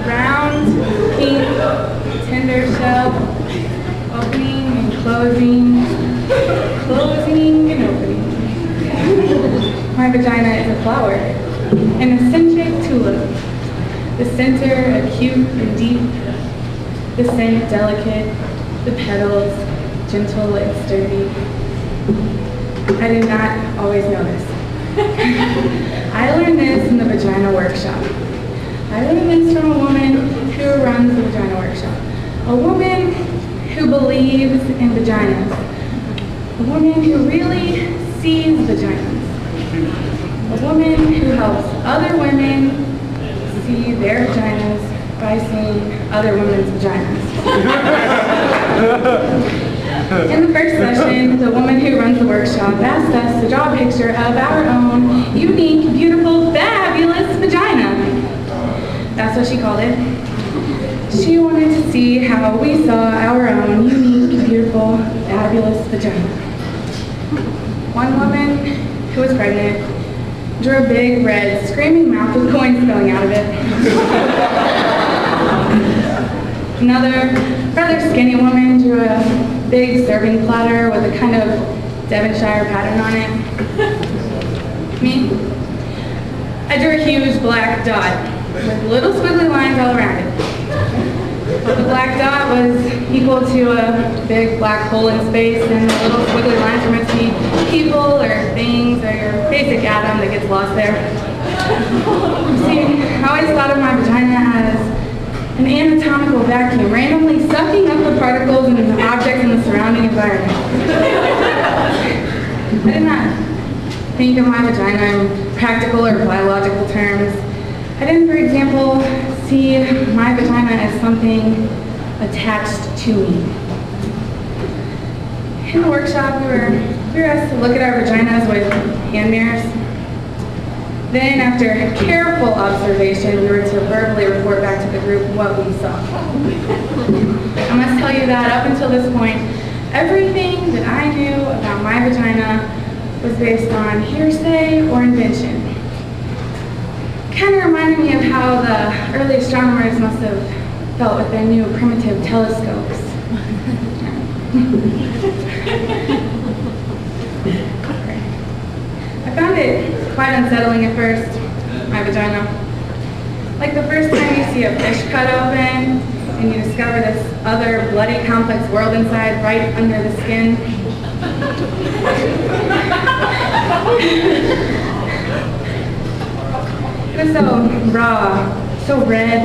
round, pink, tender shell, opening and closing, closing and opening. My vagina is a flower, an eccentric tulip. The center acute and deep, the scent delicate, the petals gentle and sturdy. I did not always know this. I learned this in the Vagina Workshop. I learned this from a woman who runs the Vagina Workshop. A woman who believes in vaginas. A woman who really sees vaginas. A woman who helps other women see their vaginas by seeing other women's vaginas. In the first session, the woman who runs the workshop asked us to draw a picture of our own unique, beautiful, fabulous vagina. That's what she called it. She wanted to see how we saw our own unique, beautiful, fabulous vagina. One woman who was pregnant drew a big, red, screaming mouth with coins spilling out of it. Another rather skinny woman drew a big serving platter with a kind of Devonshire pattern on it. Me? I drew a huge black dot with little squiggly lines all around it. The black dot was equal to a big black hole in space, and the little squiggly lines were meant to be people or things or your basic atom that gets lost there. See, I always thought of my vagina as an anatomical vacuum, randomly sucking up the particles and the objects in the surrounding environment. I did not think of my vagina in practical or biological terms. I didn't, for example, see my vagina as something attached to me. In the workshop, we were asked to look at our vaginas with hand mirrors. Then, after careful observation, we were to verbally report back to the group what we saw. I must tell you that up until this point, everything that I knew about my vagina was based on hearsay or invention. Kind of reminded me of how the early astronomers must have felt with their new primitive telescopes. I found it quite unsettling at first, my vagina. Like the first time you see a fish cut open and you discover this other bloody complex world inside right under the skin. It was so raw, so red,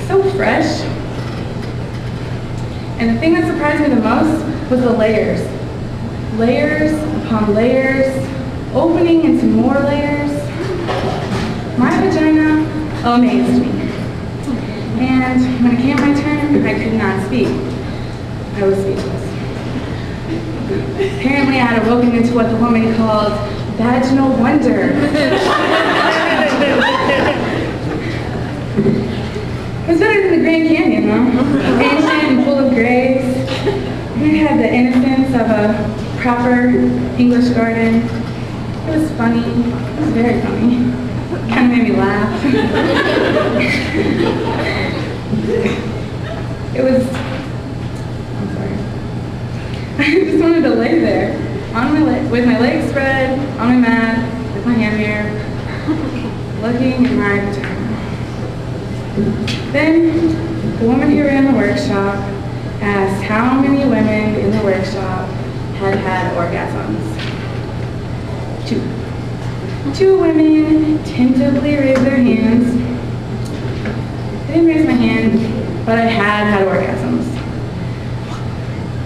so fresh. And the thing that surprised me the most was the layers. Layers upon layers, opening into more layers. My vagina amazed me. And when it came my turn, I could not speak. I was speechless. Apparently I had awoken into what the woman called vaginal wonder. It was better than the Grand Canyon, though. Ancient and full of graves. And it had the innocence of a proper English garden. It was funny. It was very funny. Kind of made me laugh. It was, I'm sorry. I just wanted to lay there, on my with my legs spread, on my mat, with my hand mirror, looking at my vagina. Then, the woman who ran the workshop asked how many women in the workshop had had orgasms. 2. 2 women tentatively raised their hands. I didn't raise my hand, but I had orgasms.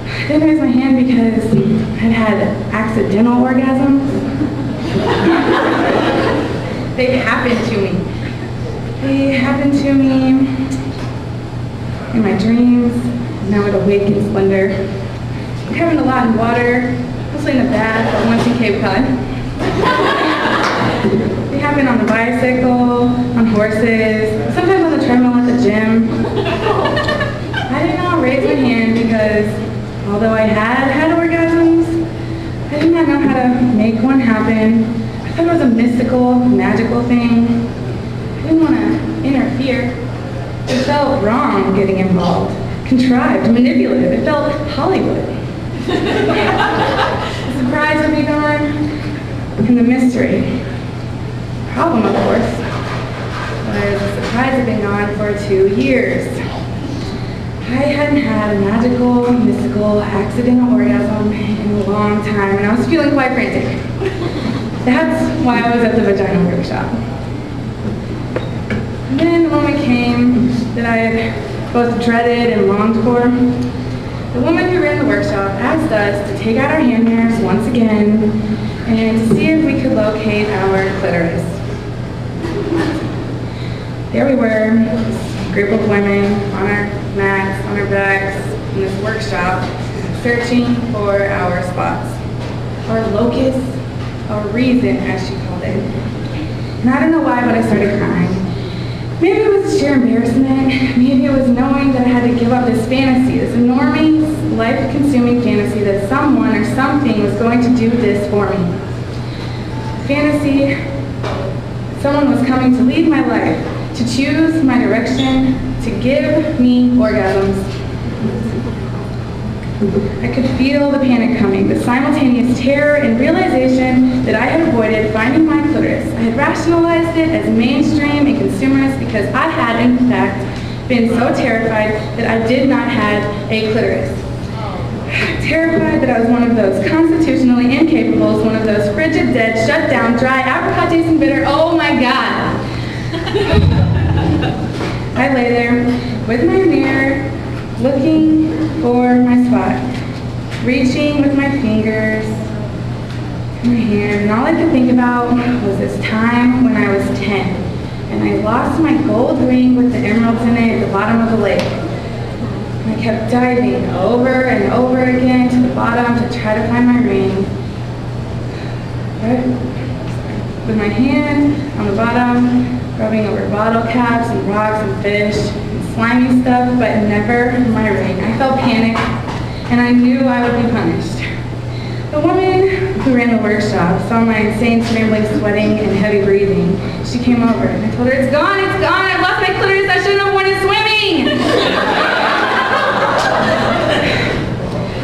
I didn't raise my hand because I'd had accidental orgasms. They happened to me. They happened to me in my dreams, and I would awake in splendor. It happened a lot in water, mostly in the bath, but once in Cape Cod. They happen on the bicycle, on horses, sometimes on the treadmill at the gym. I did not raise my hand because, although I had orgasms, I did not know how to make one happen. I thought it was a mystical, magical thing. I didn't want to interfere. felt wrong getting involved, contrived, manipulative. It felt Hollywood. The surprise would be gone, and the mystery. Problem, of course, was the surprise had been gone for 2 years. I hadn't had a magical, mystical, accidental orgasm in a long time, and I was feeling quite frantic. That's why I was at the Vagina workshop. And then the moment came that I had both dreaded and longed for. The woman who ran the workshop asked us to take out our hand mirrors once again and to see if we could locate our clitoris. There we were, this group of women on our mats, on our backs, in this workshop, searching for our spots, our locus, our reason, as she called it. And I don't know why, but I started crying. Maybe it was sheer embarrassment. Maybe it was knowing that I had to give up this fantasy, this enormous, life-consuming fantasy that someone or something was going to do this for me. Fantasy that someone was coming to lead my life, to choose my direction, to give me orgasms. I could feel the panic coming, the simultaneous terror and realization that I had avoided finding my clitoris. I had rationalized it as mainstream and consumerist because I had, in fact, been so terrified that I did not have a clitoris. Terrified that I was one of those constitutionally incapables, one of those frigid, dead, shut down, dry, apricot tasting bitter, oh my God. I lay there with my mirror, looking for my spot, reaching with my fingers, my hand, and all I could think about was this time when I was 10, and I lost my gold ring with the emeralds in it at the bottom of the lake. And I kept diving over and over again to the bottom to try to find my ring. With my hand on the bottom, rubbing over bottle caps and rocks and fish and slimy stuff, but never my ring. I felt panic, and I knew I would be punished. The woman who ran the workshop saw my insane scrambling, sweating, and heavy breathing. She came over, and I told her, it's gone, I've lost my clitoris, I shouldn't have wanted swimming!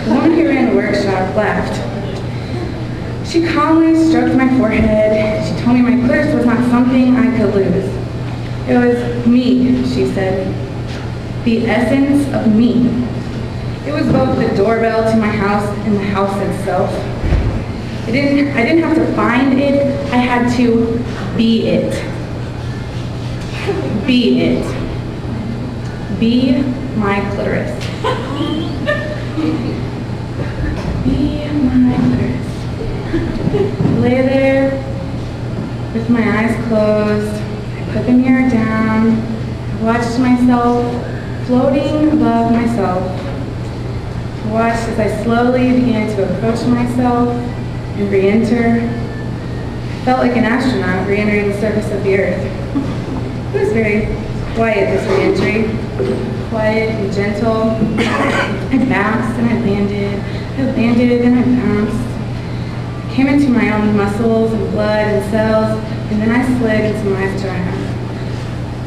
The woman who ran the workshop laughed. She calmly stroked my forehead. She told me my clitoris was not something I could lose. It was me, she said. The essence of me. It was both the doorbell to my house and the house itself. I didn't have to find it, I had to be it. Be it. Be my clitoris. Be my clitoris. I lay there with my eyes closed. I put the mirror down. I watched myself floating above myself. I watched as I slowly began to approach myself and re-enter. I felt like an astronaut re-entering the surface of the earth. It was very quiet, this re-entry. Quiet and gentle. I bounced and I landed. I landed and I bounced. I came into my own muscles and blood and cells, and then I slid into my vagina.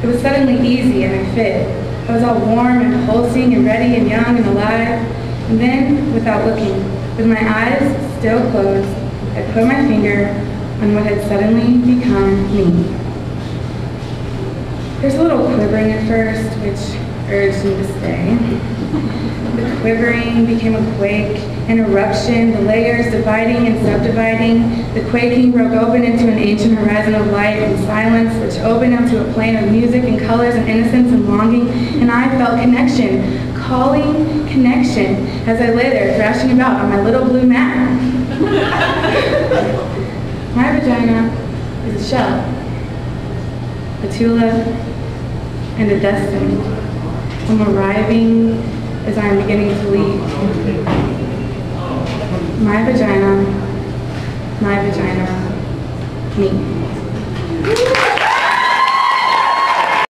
It was suddenly easy and I fit. I was all warm and pulsing and ready and young and alive. And then, without looking, with my eyes still closed, I put my finger on what had suddenly become me. There's a little quivering at first, which urged me to stay. The quivering became a quake, an eruption, the layers dividing and subdividing. The quaking broke open into an ancient horizon of light and silence, which opened up to a plane of music and colors and innocence and longing, and I felt connection, calling connection, as I lay there thrashing about on my little blue mat. My vagina is a shell, a tulip, and a destiny. I'm arriving as I'm beginning to leave. My vagina, me.